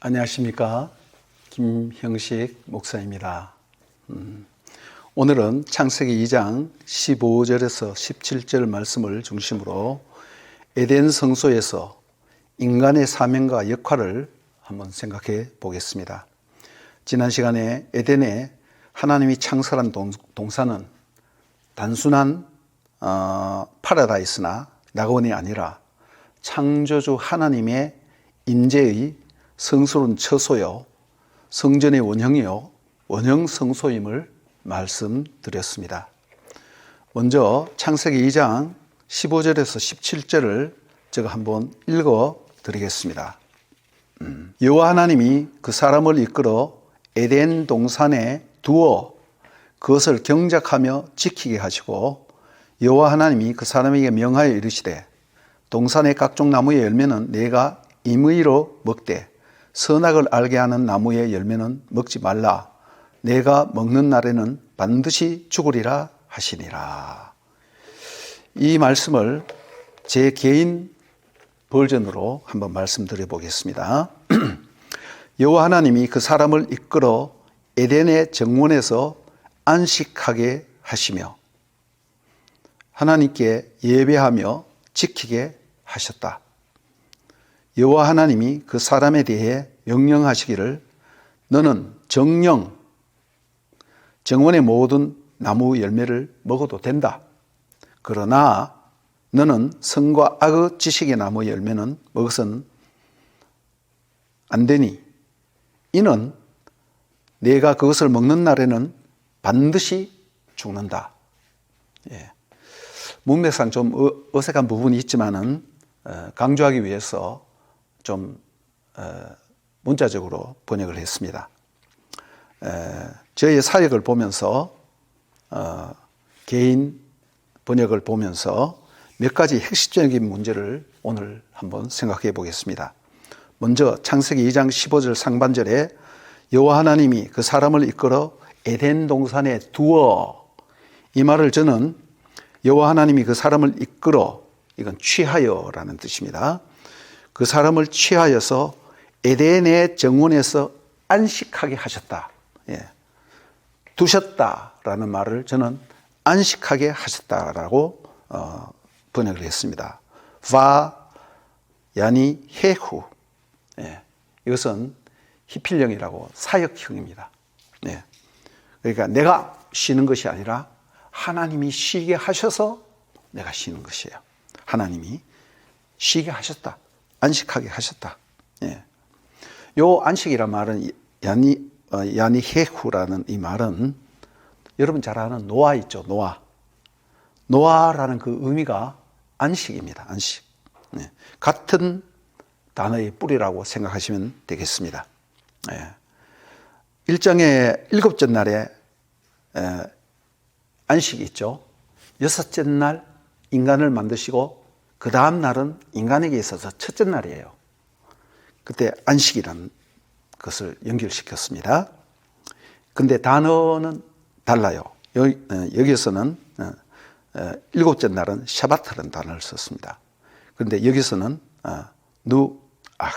안녕하십니까. 김형식 목사입니다. 오늘은 창세기 2장 15절에서 17절 말씀을 중심으로 에덴 성소에서 인간의 사명과 역할을 한번 생각해 보겠습니다. 지난 시간에 에덴에 하나님이 창설한 동산은 단순한 파라다이스나 낙원이 아니라 창조주 하나님의 임재의 성스러운 처소요, 성전의 원형이요, 원형 성소임을 말씀드렸습니다. 먼저 창세기 2장 15절에서 17절을 제가 한번 읽어 드리겠습니다. 여호와 하나님이 그 사람을 이끌어 에덴 동산에 두어 그것을 경작하며 지키게 하시고, 여호와 하나님이 그 사람에게 명하여 이르시되, 동산의 각종 나무의 열매는 네가 임의로 먹되 선악을 알게 하는 나무의 열매는 먹지 말라. 내가 먹는 날에는 반드시 죽으리라 하시니라. 이 말씀을 제 개인 버전으로 한번 말씀드려 보겠습니다. 여호와 하나님이 그 사람을 이끌어 에덴의 정원에서 안식하게 하시며 하나님께 예배하며 지키게 하셨다. 여호와 하나님이 그 사람에 대해 명령하시기를, 너는 정령의 모든 나무 열매를 먹어도 된다. 그러나 너는 선과 악의 지식의 나무 열매는 먹어서는 안 되니, 이는 내가 그것을 먹는 날에는 반드시 죽는다. 문맥상 좀 어색한 부분이 있지만은 강조하기 위해서 좀 문자적으로 번역을 했습니다. 저의 사역을 보면서 개인 번역을 보면서 몇 가지 핵심적인 문제를 오늘 한번 생각해 보겠습니다. 먼저 창세기 2장 15절 상반절에 여호와 하나님이 그 사람을 이끌어 에덴 동산에 두어, 이 말을 저는 여호와 하나님이 그 사람을 이끌어, 이건 취하여라는 뜻입니다. 그 사람을 취하여서 에덴의 정원에서 안식하게 하셨다. 두셨다라는 말을 저는 안식하게 하셨다라고 번역을 했습니다. 바 야니 헤후. 이것은 히필령이라고 사역형입니다. 그러니까 내가 쉬는 것이 아니라 하나님이 쉬게 하셔서 내가 쉬는 것이에요. 하나님이 쉬게 하셨다. 안식하게 하셨다. 요 안식이란 말은 야니 헤후라는 이 말은 여러분 잘 아는 노아 있죠. 노아라는 그 의미가 안식입니다. 안식. 같은 단어의 뿌리라고 생각하시면 되겠습니다. 1장의 7째 날에 안식이 있죠. 6째 날 인간을 만드시고 그 다음 날은 인간에게 있어서 첫째 날이에요. 그때 안식이라는 것을 연결시켰습니다. 근데 단어는 달라요. 여기서는 7째 날은 샤바트라는 단어를 썼습니다. 그런데 여기서는 누아흐.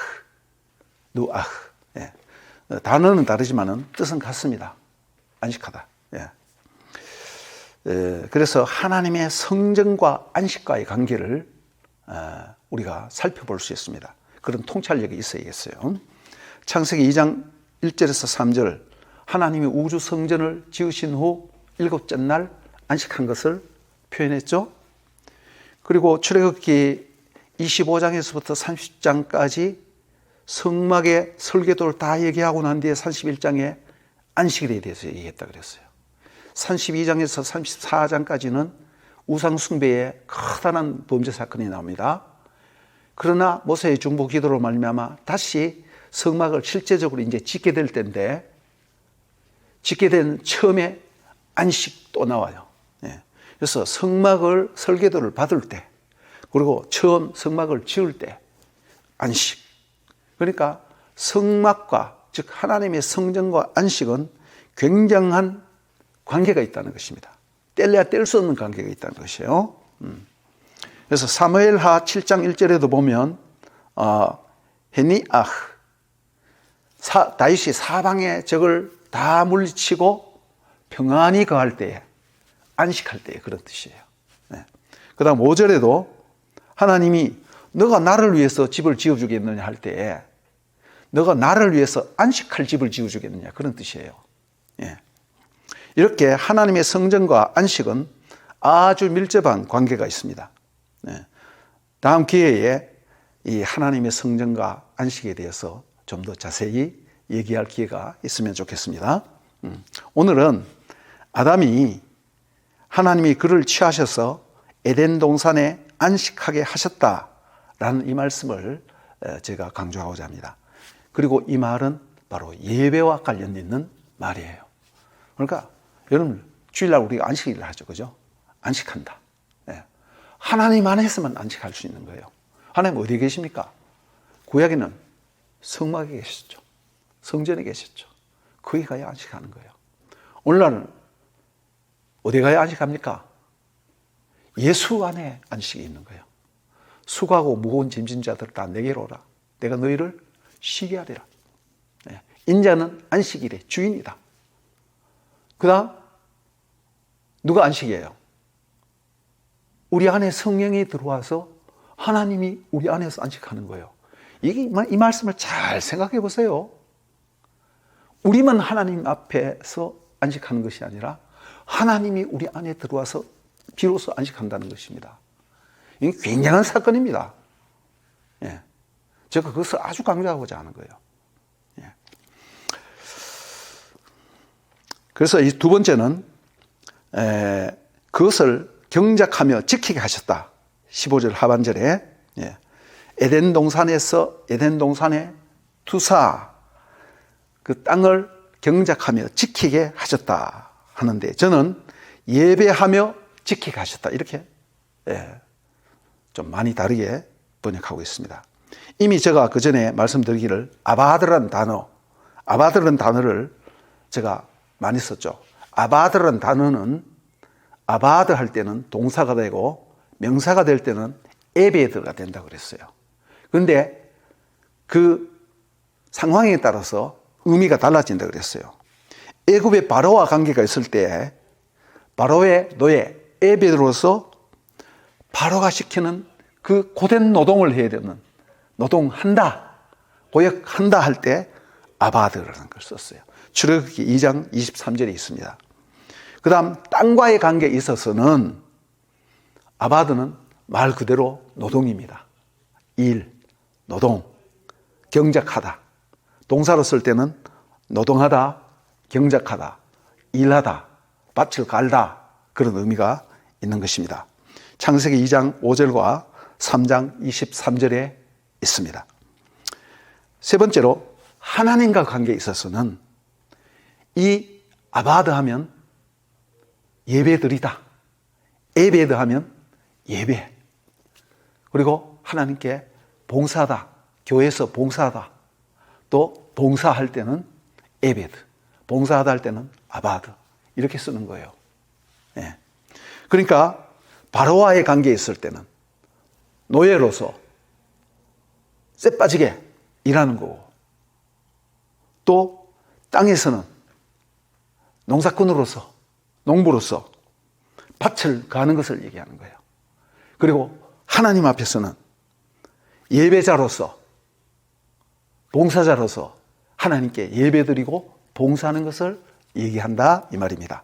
단어는 다르지만은 뜻은 같습니다. 안식하다. 그래서 하나님의 성전과 안식과의 관계를 우리가 살펴볼 수 있습니다. 그런 통찰력이 있어야겠어요. 창세기 2장 1절에서 3절, 하나님이 우주 성전을 지으신 후 7째 날 안식한 것을 표현했죠. 그리고 출애굽기 25장에서부터 30장까지 성막의 설계도를 다 얘기하고 난 뒤에 31장에 안식일에 대해서 얘기했다 그랬어요. 32장에서 34장까지는 우상 숭배의 커다란 범죄 사건이 나옵니다. 그러나 모세의 중보 기도로 말미암아 다시 성막을 실제적으로 이제 짓게 될 때인데, 짓게 된 처음에 안식 또 나와요. 그래서 성막을 설계도를 받을 때, 그리고 처음 성막을 지을 때 안식. 그러니까 성막과, 즉 하나님의 성전과 안식은 굉장한 관계가 있다는 것입니다. 뗄래야 뗄 수 없는 관계가 있다는 것이에요. 그래서 사무엘하 7장 1절에도 보면 헤니아흐, 다윗이 사방의 적을 다 물리치고 평안히 거할 때에, 안식할 때에 그런 뜻이에요. 네. 그 다음 5절에도 하나님이 너가 나를 위해서 집을 지어주겠느냐 할 때에 너가 나를 위해서 안식할 집을 지어주겠느냐 그런 뜻이에요. 예. 이렇게 하나님의 성전과 안식은 아주 밀접한 관계가 있습니다. 네. 다음 기회에 이 하나님의 성전과 안식에 대해서 좀 더 자세히 얘기할 기회가 있으면 좋겠습니다. 오늘은 아담이 하나님이 그를 취하셔서 에덴 동산에 안식하게 하셨다라는 이 말씀을 제가 강조하고자 합니다. 그리고 이 말은 바로 예배와 관련 있는 말이에요. 그러니까 여러분 주일날 우리가 안식일을 하죠, 그죠? 안식한다. 예. 하나님 안에서만 안식할 수 있는 거예요. 하나님 어디에 계십니까? 구약에는 성막에 계셨죠. 성전에 계셨죠. 거기 가야 안식하는 거예요. 오늘날은 어디 가야 안식합니까? 예수 안에 안식이 있는 거예요. 수고하고 무거운 짐진 자들 다 내게로 오라. 내가 너희를 쉬게 하리라. 예. 인자는 안식일의 주인이다. 그 다음 누가 안식이에요? 우리 안에 성령이 들어와서 하나님이 우리 안에서 안식하는 거예요. 이 말씀을 잘 생각해 보세요. 우리만 하나님 앞에서 안식하는 것이 아니라 하나님이 우리 안에 들어와서 비로소 안식한다는 것입니다. 이게 굉장한 사건입니다. 예. 제가 그것을 아주 강조하고자 하는 거예요. 예. 그래서 이 두 번째는 그것을 경작하며 지키게 하셨다. 15절 하반절에 에덴 동산의 투사 그 땅을 경작하며 지키게 하셨다 하는데 저는 예배하며 지키게 하셨다 이렇게 좀 많이 다르게 번역하고 있습니다. 이미 제가 그 전에 말씀드리기를 아바드라는 단어를 제가 많이 썼죠. 아바드라는 단어는 아바드 할 때는 동사가 되고 명사가 될 때는 에베드가 된다고 그랬어요. 그런데 그 상황에 따라서 의미가 달라진다고 그랬어요. 애굽의 바로와 관계가 있을 때 바로의 노예 에베드로서 바로가 시키는 그 고된 노동을 해야 되는 노동한다, 고역한다 할 때 아바드라는 걸 썼어요. 출애굽기 2장 23절에 있습니다. 그 다음 땅과의 관계에 있어서는 아바드는 말 그대로 노동입니다. 일, 노동, 경작하다. 동사로 쓸 때는 노동하다, 경작하다, 일하다, 밭을 갈다 그런 의미가 있는 것입니다. 창세기 2장 5절과 3장 23절에 있습니다. 세 번째로 하나님과 관계에 있어서는 이 아바드 하면 예배드리다, 에베드 하면 예배, 그리고 하나님께 봉사하다, 교회에서 봉사하다, 또 봉사할 때는 에베드, 봉사하다 할 때는 아바드 이렇게 쓰는 거예요. 예. 그러니까 바로와의 관계에 있을 때는 노예로서 쎄 빠지게 일하는 거고, 또 땅에서는 농사꾼으로서, 농부로서 밭을 가는 것을 얘기하는 거예요. 그리고 하나님 앞에서는 예배자로서, 봉사자로서 하나님께 예배드리고 봉사하는 것을 얘기한다 이 말입니다.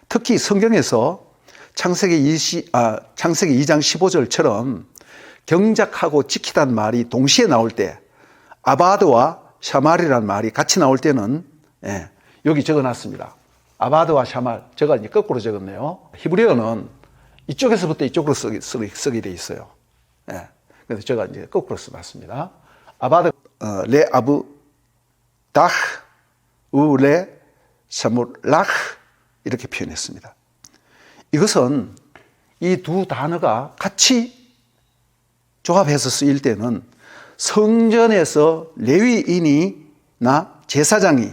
특히 성경에서 창세기 2장 15절처럼 경작하고 지키다는 말이 동시에 나올 때, 아바드와 샤말이라는 말이 같이 나올 때는 여기 적어놨습니다. 아바드와 샤말, 제가 이제 거꾸로 적었네요. 히브리어는 이쪽에서부터 이쪽으로 쓰게 돼 있어요. 그래서 제가 이제 거꾸로 써봤습니다. 아바드 레 아부 다 우레 샤물락 이렇게 표현했습니다. 이것은 이 두 단어가 같이 조합해서 쓰일 때는 성전에서 레위인이나 제사장이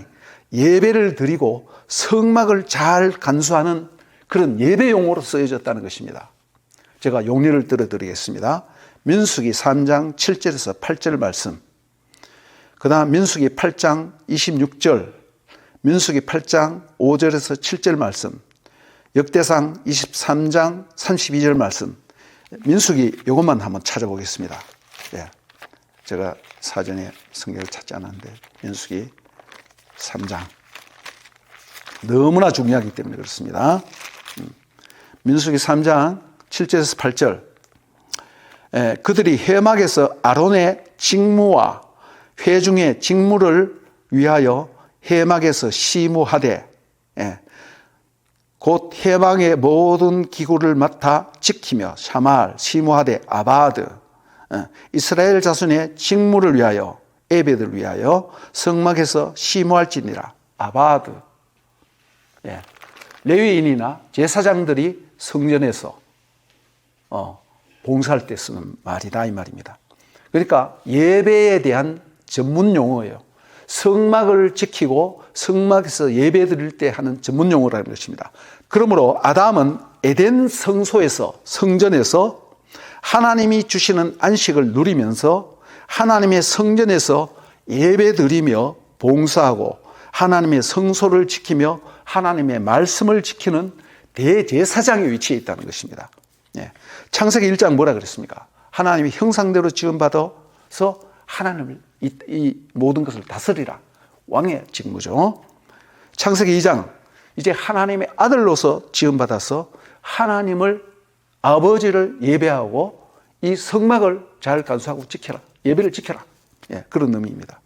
예배를 드리고 성막을 잘 간수하는 그런 예배용어로 쓰여졌다는 것입니다. 제가 용례를 들어드리겠습니다. 민수기 3장 7절에서 8절 말씀. 그 다음 민수기 8장 26절, 민수기 8장 5절에서 7절 말씀, 역대상 23장 32절 말씀, 민수기 이것만 한번 찾아보겠습니다. 예. 제가 사전에 성경을 찾지 않았는데 민수기 3장 너무나 중요하기 때문에 그렇습니다. 민수기 3장 7절에서 8절, 그들이 회막에서 아론의 직무와 회중의 직무를 위하여 회막에서 시무하되, 곧 회막의 모든 기구를 맡아 지키며 샤말, 시무하되 아바드, 이스라엘 자손의 직무를 위하여, 에베드를 위하여 성막에서 시무할지니라. 아바드, 레위인이나 제사장들이 성전에서 봉사할 때 쓰는 말이다 이 말입니다. 그러니까 예배에 대한 전문 용어예요. 성막을 지키고 성막에서 예배 드릴 때 하는 전문 용어라는 것입니다. 그러므로 아담은 에덴 성소에서, 성전에서 하나님이 주시는 안식을 누리면서 하나님의 성전에서 예배 드리며 봉사하고 하나님의 성소를 지키며 하나님의 말씀을 지키는 대제사장의 위치에 있다는 것입니다. 창세기 1장 뭐라 그랬습니까? 하나님의 형상대로 지음받아서 하나님을 이 모든 것을 다스리라. 왕의 직무죠. 창세기 2장 이제 하나님의 아들로서 지음받아서 하나님을, 아버지를 예배하고 이 성막을 잘 간수하고 지켜라. 예배를 지켜라. 그런 의미입니다.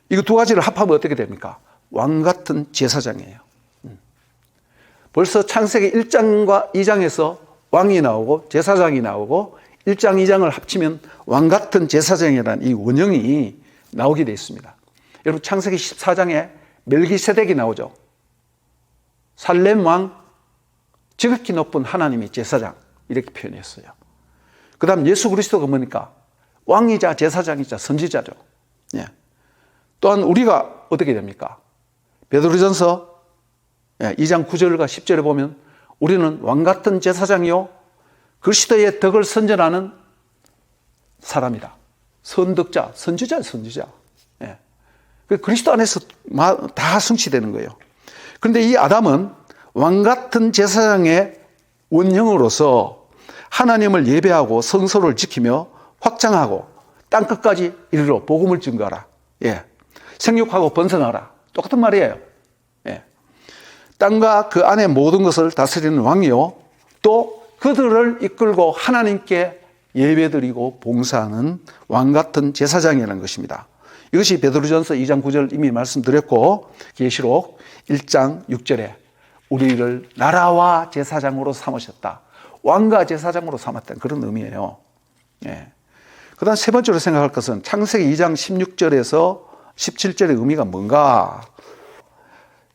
이거 두 가지를 합하면 어떻게 됩니까? 왕 같은 제사장이에요. 벌써 창세기 1장과 2장에서 왕이 나오고 제사장이 나오고 1장, 2장을 합치면 왕 같은 제사장이라는 이 원형이 나오게 되어 있습니다. 여러분 창세기 14장에 멜기세덱이 나오죠. 살렘 왕, 지극히 높은 하나님의 제사장, 이렇게 표현했어요. 그 다음 예수 그리스도가 뭡니까? 왕이자 제사장이자 선지자죠. 또한 우리가 어떻게 됩니까? 베드로전서 2장 9절과 10절에 보면 우리는 왕 같은 제사장이요 그리스도의 덕을 선전하는 사람이다. 선덕자, 선지자. 그리스도 안에서 다 성취되는 거예요. 그런데 이 아담은 왕 같은 제사장의 원형으로서 하나님을 예배하고 성소를 지키며 확장하고 땅끝까지 이르러 복음을 증거하라. 생육하고 번성하라. 똑같은 말이에요. 땅과 그 안에 모든 것을 다스리는 왕이요 또 그들을 이끌고 하나님께 예배드리고 봉사하는 왕 같은 제사장이라는 것입니다. 이것이 베드로전서 2장 9절 이미 말씀드렸고 계시록 1장 6절에 우리를 나라와 제사장으로 삼으셨다. 왕과 제사장으로 삼았다는 그런 의미예요. 그 다음 세 번째로 생각할 것은 창세기 2장 16절에서 17절의 의미가 뭔가?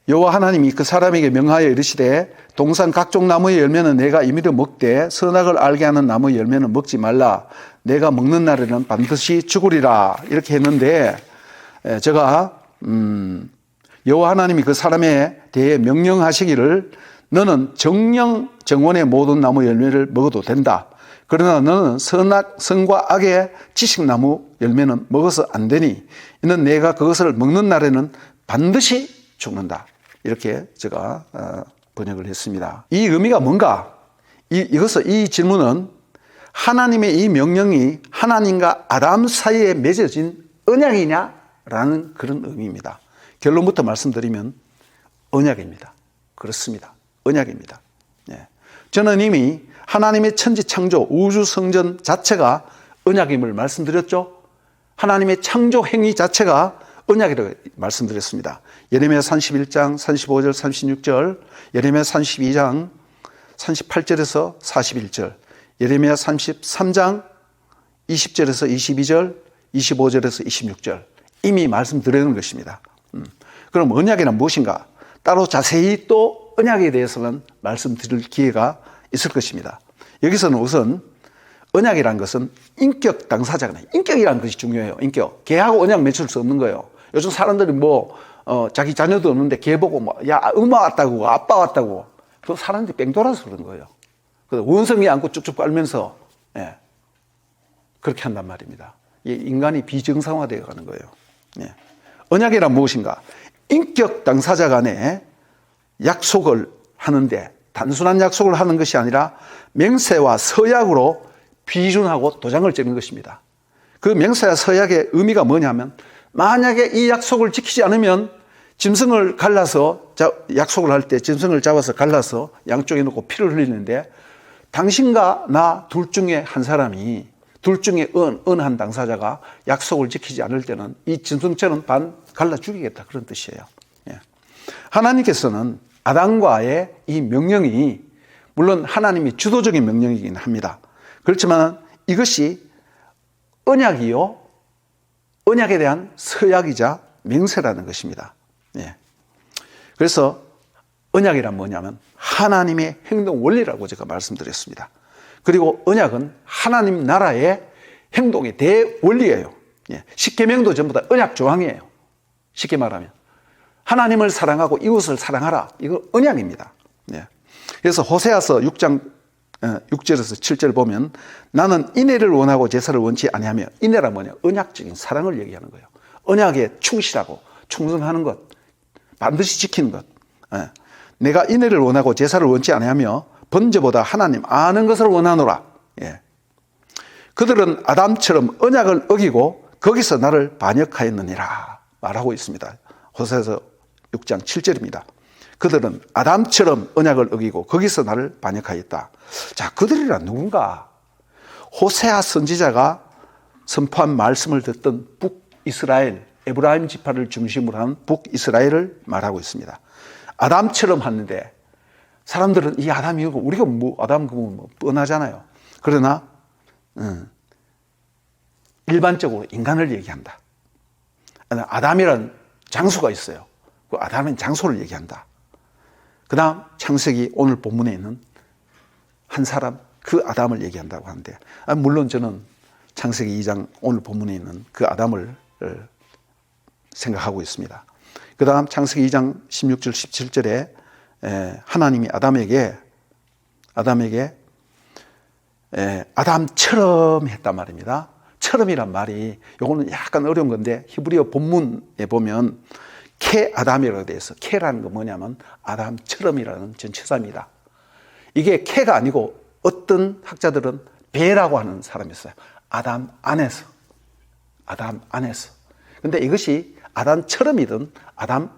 여호와 하나님이 그 사람에게 명하여 이르시되 동산 각종 나무의 열매는 내가 임의로 먹되 선악을 알게 하는 나무의 열매는 먹지 말라. 내가 먹는 날에는 반드시 죽으리라. 이렇게 했는데 제가 여호와 하나님이 그 사람에 대해 명령하시기를 너는 정령 정원의 모든 나무 열매를 먹어도 된다. 그러나 너는 선과 악의 지식나무 열매는 먹어서 안 되니 이는 내가 그것을 먹는 날에는 반드시 죽는다. 이렇게 제가 번역을 했습니다. 이 의미가 뭔가? 이 질문은 하나님의 이 명령이 하나님과 아담 사이에 맺어진 언약이냐라는 그런 의미입니다. 결론부터 말씀드리면 언약입니다. 그렇습니다. 언약입니다. 저는 이미 하나님의 천지 창조 우주 성전 자체가 언약임을 말씀드렸죠. 하나님의 창조 행위 자체가 언약이라고 말씀드렸습니다. 예레미야 31장 35절 36절, 예레미야 32장 38절에서 41절, 예레미야 33장 20절에서 22절, 25절에서 26절 이미 말씀드리는 것입니다. 그럼 언약이란 무엇인가? 따로 자세히 또 언약에 대해서는 말씀드릴 기회가 있을 것입니다. 여기서는 우선 언약이란 것은 인격 당사자가 인격이라는 것이 중요해요. 인격. 개하고 언약 맺을 수 없는 거예요. 요즘 사람들이 자기 자녀도 없는데 개 보고 야 엄마 왔다고 아빠 왔다고 그 사람들이 뺑 돌아서 그런 거예요. 원성이 안고 쭉쭉 빨면서 그렇게 한단 말입니다. 인간이 비정상화되어 가는 거예요. 예. 언약이란 무엇인가? 인격 당사자 간에 약속을 하는데 단순한 약속을 하는 것이 아니라 맹세와 서약으로 비준하고 도장을 찍는 것입니다. 그 맹세와 서약의 의미가 뭐냐면 만약에 이 약속을 지키지 않으면 짐승을 갈라서 약속을 할 때 짐승을 잡아서 갈라서 양쪽에 놓고 피를 흘리는데 당신과 나 둘 중에 한 사람이 둘 중에 한 당사자가 약속을 지키지 않을 때는 이 짐승처럼 반 갈라 죽이겠다 그런 뜻이에요. 예. 하나님께서는 아담과의 이 명령이 물론 하나님이 주도적인 명령이긴 합니다. 그렇지만 이것이 언약이요 언약에 대한 서약이자 맹세라는 것입니다. 예. 그래서 언약이란 뭐냐면 하나님의 행동 원리라고 제가 말씀드렸습니다. 그리고 언약은 하나님 나라의 행동의 대원리예요. 예. 십계명도 전부 다 언약 조항이에요. 쉽게 말하면 하나님을 사랑하고 이웃을 사랑하라. 이거 언약입니다. 예. 그래서 호세아서 6장 6절에서 7절 보면 나는 인애를 원하고 제사를 원치 아니하며 인애란 뭐냐? 언약적인 사랑을 얘기하는 거예요. 언약에 충실하고 충성하는 것, 반드시 지키는 것. 예. 내가 인애를 원하고 제사를 원치 아니하며 번제보다 하나님 아는 것을 원하노라. 예. 그들은 아담처럼 언약을 어기고 거기서 나를 반역하였느니라 말하고 있습니다. 호세아서 6장 7절입니다. 그들은 아담처럼 언약을 어기고 거기서 나를 반역하였다. 자, 그들이란 누군가? 호세아 선지자가 선포한 말씀을 듣던 북이스라엘, 에브라임 지파를 중심으로 한 북이스라엘을 말하고 있습니다. 아담처럼 하는데 사람들은 이 아담이 우리가 뭐 아담 그거 뭐 뻔하잖아요. 그러나 일반적으로 인간을 얘기한다. 아담이란 장수가 있어요. 그 아담은 장소를 얘기한다. 그 다음 창세기 오늘 본문에 있는 한 사람 그 아담을 얘기한다고 하는데 물론 저는 창세기 2장 오늘 본문에 있는 그 아담을 생각하고 있습니다. 그 다음 창세기 2장 16절 17절에 하나님이 아담에게 아담처럼 했단 말입니다. 처럼이란 말이 요거는 약간 어려운 건데 히브리어 본문에 보면 케 아담이라고 되어 있어. 케라는 건 뭐냐면 아담처럼이라는 전치사입니다. 이게 케가 아니고 어떤 학자들은 베라고 하는 사람이 있어요. 아담 안에서. 근데 이것이 아담처럼이든 아담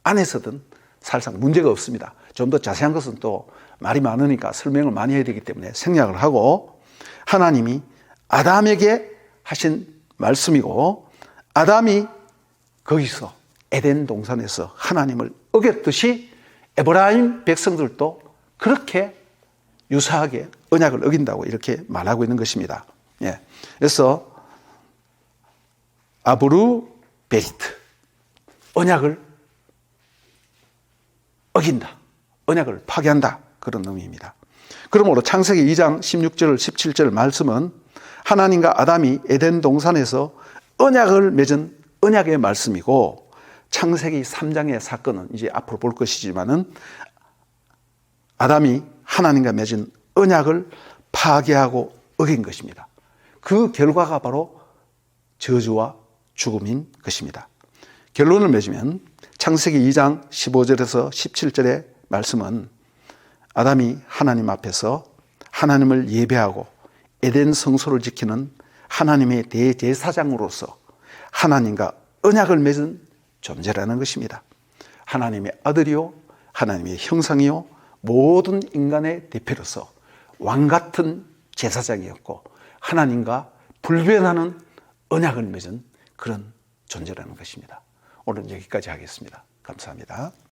안에서든 사실상 문제가 없습니다. 좀 더 자세한 것은 또 말이 많으니까 설명을 많이 해야 되기 때문에 생략을 하고 하나님이 아담에게 하신 말씀이고 아담이 거기서 에덴 동산에서 하나님을 어겼듯이 에브라임 백성들도 그렇게 유사하게 언약을 어긴다고 이렇게 말하고 있는 것입니다. 예. 그래서 아브루 베리트 언약을 어긴다. 언약을 파괴한다. 그런 의미입니다. 그러므로 창세기 2장 16절 17절 말씀은 하나님과 아담이 에덴 동산에서 언약을 맺은 언약의 말씀이고 창세기 3장의 사건은 이제 앞으로 볼 것이지만은 아담이 하나님과 맺은 언약을 파괴하고 어긴 것입니다. 그 결과가 바로 저주와 죽음인 것입니다. 결론을 맺으면 창세기 2장 15절에서 17절의 말씀은 아담이 하나님 앞에서 하나님을 예배하고 에덴 성소를 지키는 하나님의 대제사장으로서 하나님과 언약을 맺은 존재라는 것입니다. 하나님의 아들이요 하나님의 형상이요 모든 인간의 대표로서 왕 같은 제사장이었고 하나님과 불변하는 언약을 맺은 그런 존재라는 것입니다. 오늘 여기까지 하겠습니다. 감사합니다.